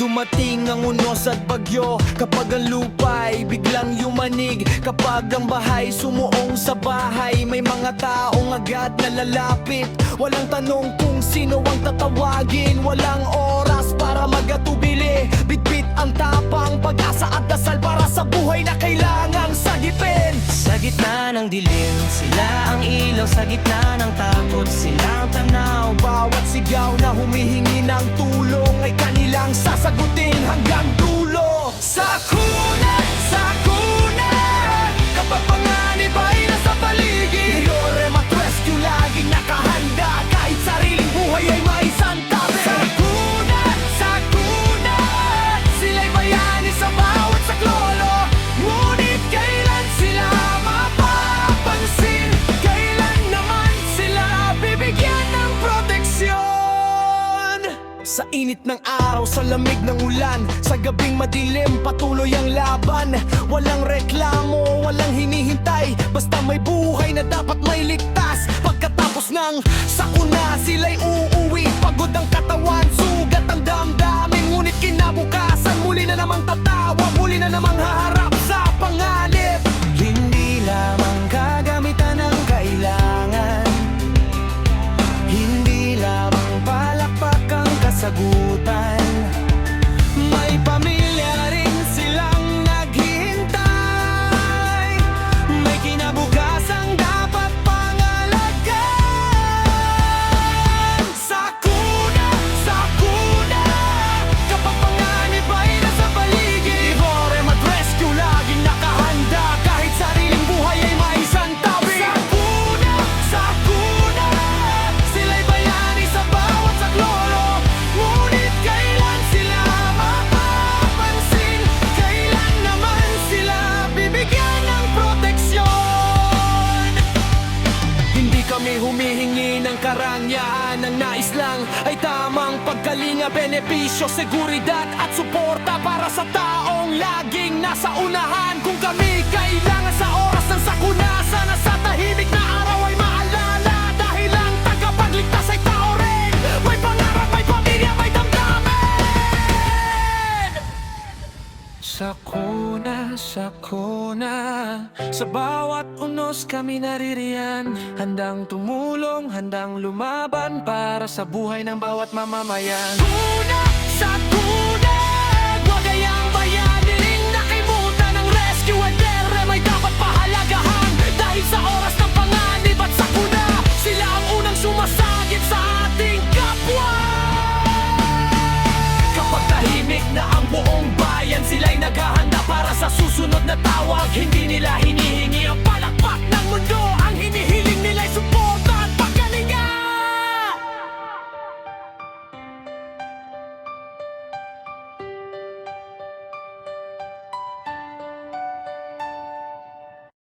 dumating ang unos at bagyo, kapag ang lupa'y biglang yumanig, kapag ang bahay sumuong sa bahay, may mga taong agad na lalapit. Walang tanong kung sino ang tatawagin, walang oras para magatubili. Bitbit ang tapang, pag-asa at dasal para sa buhay na kailangang sagipin. Sa gitna ng dilim, sila ang ilaw. Sa gitna ng takot, sila ang tanaw. Bawat sigaw na humihingi ng tulong ay kanilang sasagutin hanggang dulo. Sakuna, sakuna, kapag panganib ay nasa paligid, Lorem at Rescue laging nakahanda, kahit sariling buhay ay maisantabi. Sakuna, sakuna, sila'y bayani sa bawat saklolo. Ngunit kailan sila mapapansin? Kailan naman sila bibigyan ng proteksyon? Sa init ng araw, sa lamig ng ulan, sa gabing madilim, patuloy ang laban. Walang reklamo, walang hinihintay, basta may buhay na dapat may ligtas. Pagkatapos ng sakuna, sila'y uuwi. Pagod ang katawan, sugat ang damdamin, ngunit kinabukasan muli na namang tatawa, muli na namang haharap sa panganib. Hindi lamang kagamitan ng kailangan, hindi lamang palakpak ang kasagutan. May pamilya rin silang naghihintay, may kinabukasang dapat pangalagaan. Sakuna, sakuna, kapag panganib ay nasa paligid, Lorem at Rescue laging nakahanda, kahit sariling buhay ay maisantabi. Sakuna, sakuna, sila'y bayani sa bawat saklolo. Ngunit kailan sila mapapansin? Kailan naman sila bibigyan ng proteksyon? Hindi kami humihingi ng karangyaan, ang nais lang ay tamang pagkalinga, benepisyo, seguridad at suporta para sa taong laging nasa unahan. Kung kami kailangan sa oras ng sakuna, sana sa tahimik na araw ay maalala, dahil ang tagapagligtas ay tao rin, may pangarap, may pamilya, may damdamin. Sakuna, sakuna, sa bawat unos kami naririyan, handang tumulong, handang lumaban para sa buhay ng bawat mamamayan. Sakuna, sakuna,